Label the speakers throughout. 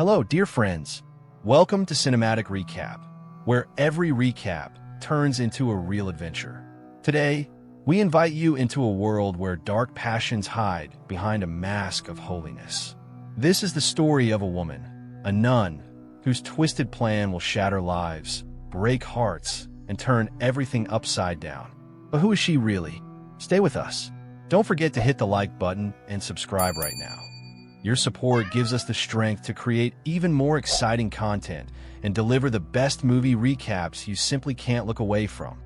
Speaker 1: Hello, dear friends. Welcome to Cinematic Recap, where every recap turns into a real adventure. Today, we invite you into a world where dark passions hide behind a mask of holiness. This is the story of a woman, a nun, whose twisted plan will shatter lives, break hearts, and turn everything upside down. But who is she really? Stay with us. Don't forget to hit the like button and subscribe right now. Your support gives us the strength to create even more exciting content and deliver the best movie recaps you simply can't look away from.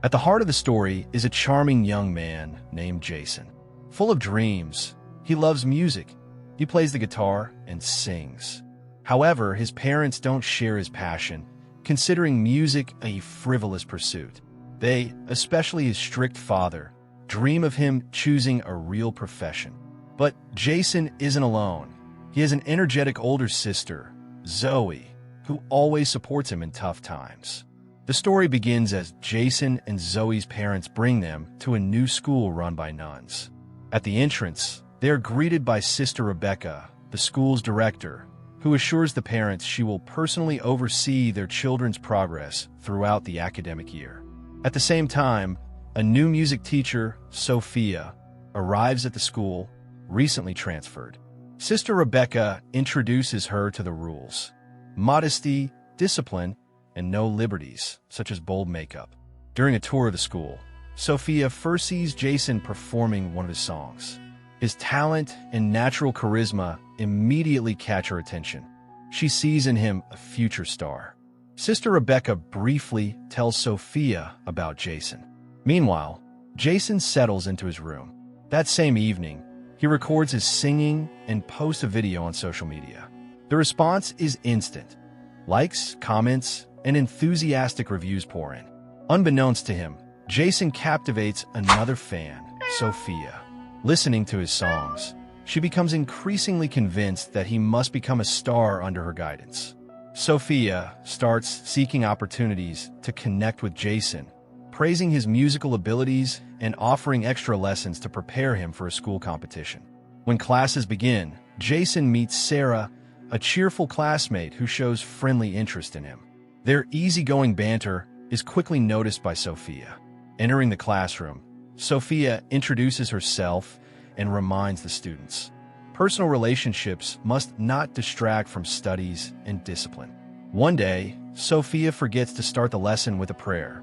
Speaker 1: At the heart of the story is a charming young man named Jason. Full of dreams, he loves music. He plays the guitar and sings. However, his parents don't share his passion, considering music a frivolous pursuit. They, especially his strict father, dream of him choosing a real profession. But Jason isn't alone. He has an energetic older sister, Zoe, who always supports him in tough times. The story begins as Jason and Zoe's parents bring them to a new school run by nuns. At the entrance, they are greeted by Sister Rebecca, the school's director, who assures the parents she will personally oversee their children's progress throughout the academic year. At the same time, a new music teacher, Sophia, arrives at the school, recently transferred. Sister Rebecca introduces her to the rules: modesty, discipline, and no liberties, such as bold makeup. During a tour of the school, Sophia first sees Jason performing one of his songs. His talent and natural charisma immediately catch her attention. She sees in him a future star. Sister Rebecca briefly tells Sophia about Jason. Meanwhile, Jason settles into his room. That same evening, he records his singing and posts a video on social media. The response is instant. Likes, comments, and enthusiastic reviews pour in. Unbeknownst to him, Jason captivates another fan, Sophia. Listening to his songs, she becomes increasingly convinced that he must become a star under her guidance. Sophia starts seeking opportunities to connect with Jason, praising his musical abilities and offering extra lessons to prepare him for a school competition. When classes begin, Jason meets Sarah, a cheerful classmate who shows friendly interest in him. Their easygoing banter is quickly noticed by Sophia. Entering the classroom, Sophia introduces herself and reminds the students, personal relationships must not distract from studies and discipline. One day, Sophia forgets to start the lesson with a prayer,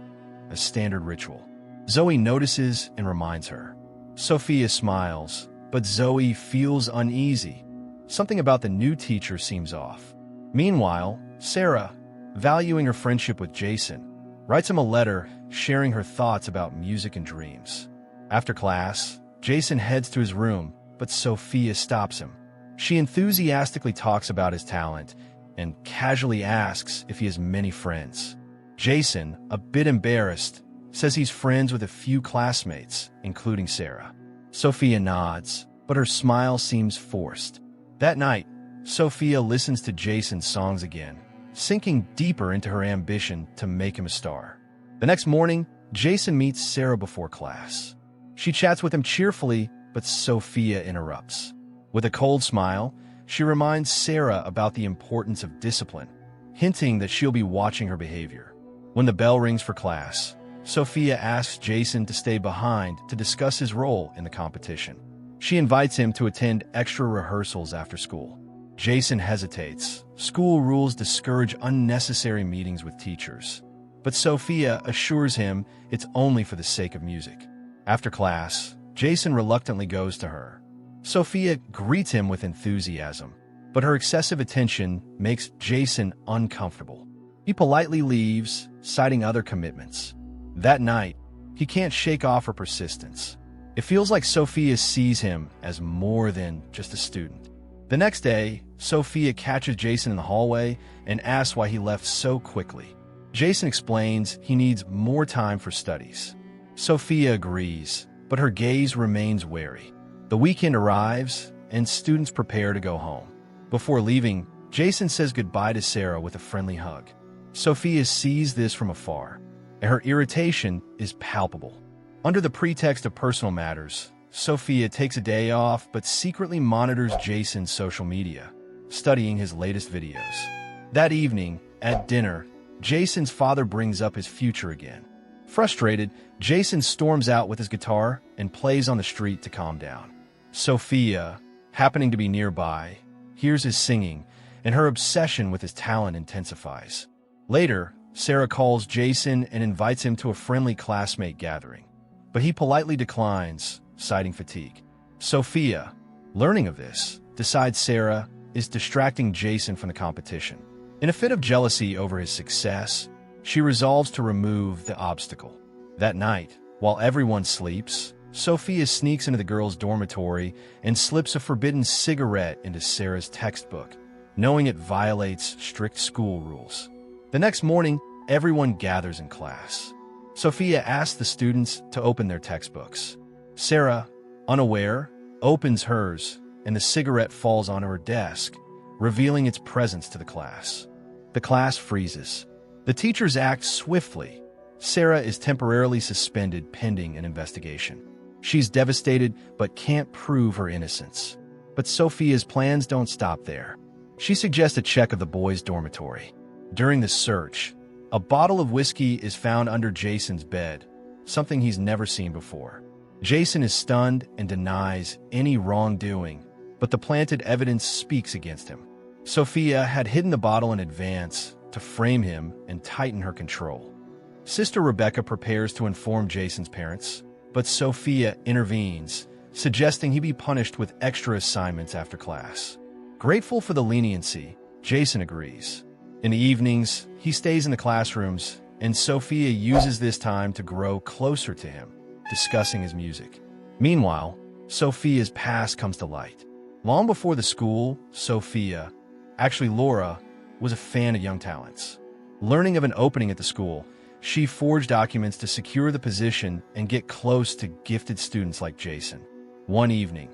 Speaker 1: a standard ritual. Zoe notices and reminds her. Sophia smiles, but Zoe feels uneasy. Something about the new teacher seems off. Meanwhile, Sarah, valuing her friendship with Jason, writes him a letter sharing her thoughts about music and dreams. After class, Jason heads to his room, but Sophia stops him. She enthusiastically talks about his talent and casually asks if he has many friends. Jason, a bit embarrassed, says he's friends with a few classmates, including Sarah. Sophia nods, but her smile seems forced. That night, Sophia listens to Jason's songs again, sinking deeper into her ambition to make him a star. The next morning, Jason meets Sarah before class. She chats with him cheerfully, but Sophia interrupts. With a cold smile, she reminds Sarah about the importance of discipline, hinting that she'll be watching her behavior. When the bell rings for class, Sophia asks Jason to stay behind to discuss his role in the competition. She invites him to attend extra rehearsals after school. Jason hesitates. School rules discourage unnecessary meetings with teachers. But Sophia assures him it's only for the sake of music. After class, Jason reluctantly goes to her. Sophia greets him with enthusiasm, but her excessive attention makes Jason uncomfortable. He politely leaves, citing other commitments. That night, he can't shake off her persistence. It feels like Sophia sees him as more than just a student. The next day, Sophia catches Jason in the hallway and asks why he left so quickly. Jason explains he needs more time for studies. Sophia agrees, but her gaze remains wary. The weekend arrives, and students prepare to go home. Before leaving, Jason says goodbye to Sarah with a friendly hug. Sophia sees this from afar, and her irritation is palpable. Under the pretext of personal matters, Sophia takes a day off but secretly monitors Jason's social media. studying his latest videos. That evening, at dinner, Jason's father brings up his future again. Frustrated, Jason storms out with his guitar and plays on the street to calm down. Sophia, happening to be nearby, hears his singing, and her obsession with his talent intensifies. Later, Sarah calls Jason and invites him to a friendly classmate gathering, but he politely declines, citing fatigue. Sophia, learning of this, decides Sarah is distracting Jason from the competition. In a fit of jealousy over his success, she resolves to remove the obstacle. That night, while everyone sleeps, Sophia sneaks into the girls' dormitory and slips a forbidden cigarette into Sarah's textbook, knowing it violates strict school rules. The next morning, everyone gathers in class. Sophia asks the students to open their textbooks. Sarah, unaware, opens hers, and the cigarette falls onto her desk, revealing its presence to the class. The class freezes. The teachers act swiftly. Sarah is temporarily suspended pending an investigation. She's devastated but can't prove her innocence. But Sophia's plans don't stop there. She suggests a check of the boys' dormitory. During the search, a bottle of whiskey is found under Jason's bed, something he's never seen before. Jason is stunned and denies any wrongdoing, but the planted evidence speaks against him. Sophia had hidden the bottle in advance to frame him and tighten her control. Sister Rebecca prepares to inform Jason's parents, but Sophia intervenes, suggesting he be punished with extra assignments after class. Grateful for the leniency, Jason agrees. In the evenings, he stays in the classrooms, and Sophia uses this time to grow closer to him, discussing his music. Meanwhile, Sophia's past comes to light. Long before the school, Sophia, actually Laura, was a fan of young talents. Learning of an opening at the school, she forged documents to secure the position and get close to gifted students like Jason. One evening,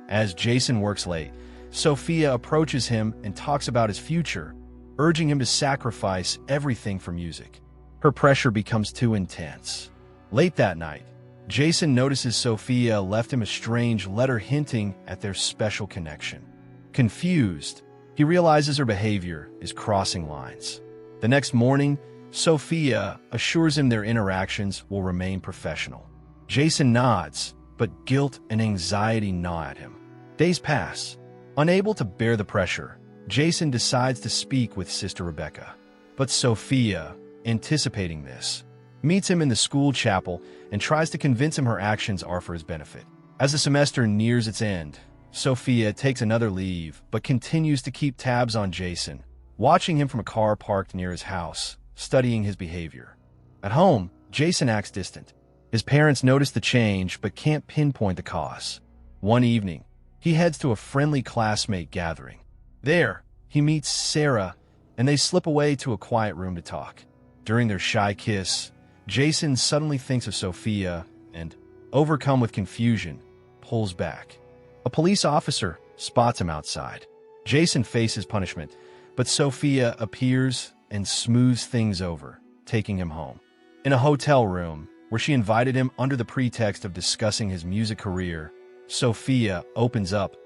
Speaker 1: as Jason works late, Sophia approaches him and talks about his future, urging him to sacrifice everything for music. Her pressure becomes too intense. Late that night, Jason notices Sophia left him a strange letter hinting at their special connection. Confused, he realizes her behavior is crossing lines. The next morning, Sophia assures him their interactions will remain professional. Jason nods, but guilt and anxiety gnaw at him. Days pass. Unable to bear the pressure, Jason decides to speak with Sister Rebecca. But Sophia, anticipating this, meets him in the school chapel and tries to convince him her actions are for his benefit. As the semester nears its end, Sophia takes another leave but continues to keep tabs on Jason, watching him from a car parked near his house, studying his behavior. At home, Jason acts distant. His parents notice the change but can't pinpoint the cause. One evening, he heads to a friendly classmate gathering. There, he meets Sarah, and they slip away to a quiet room to talk. During their shy kiss, Jason suddenly thinks of Sophia and, overcome with confusion, pulls back. A police officer spots him outside. Jason faces punishment, but Sophia appears and smooths things over, taking him home. In a hotel room, where she invited him under the pretext of discussing his music career, Sophia opens up.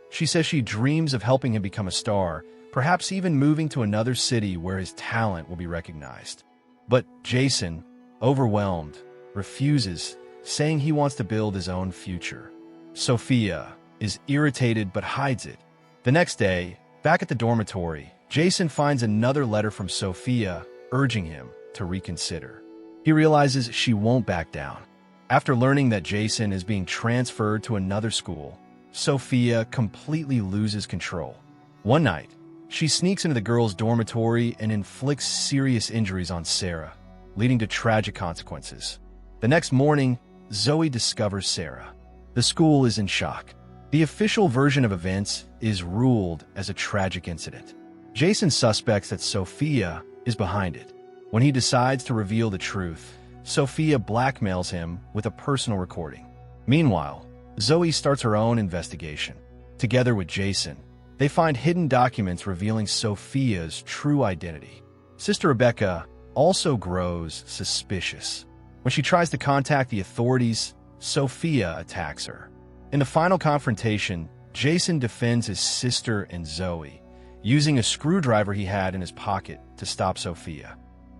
Speaker 1: She says she dreams of helping him become a star, perhaps even moving to another city where his talent will be recognized. But Jason, overwhelmed, refuses, saying he wants to build his own future. Sophia is irritated but hides it. The next day, back at the dormitory, Jason finds another letter from Sophia urging him to reconsider. He realizes she won't back down. After learning that Jason is being transferred to another school, Sophia completely loses control. One night, she sneaks into the girls' dormitory and inflicts serious injuries on Sarah, leading to tragic consequences. The next morning, Zoe discovers Sarah. The school is in shock. The official version of events is ruled as a tragic incident. Jason suspects that Sophia is behind it. When he decides to reveal the truth, Sophia blackmails him with a personal recording. Meanwhile, Zoe starts her own investigation. Together with Jason, they find hidden documents revealing Sophia's true identity. Sister Rebecca also grows suspicious. When she tries to contact the authorities, Sophia attacks her. In the final confrontation, Jason defends his sister and Zoe, using a screwdriver he had in his pocket to stop Sophia.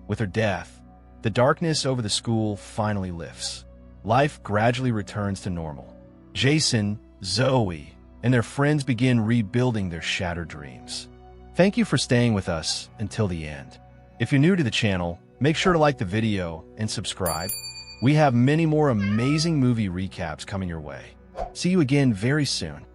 Speaker 1: With her death, the darkness over the school finally lifts. Life gradually returns to normal. Jason, Zoe, and their friends begin rebuilding their shattered dreams. Thank you for staying with us until the end. If you're new to the channel, make sure to like the video and subscribe. We have many more amazing movie recaps coming your way. See you again very soon.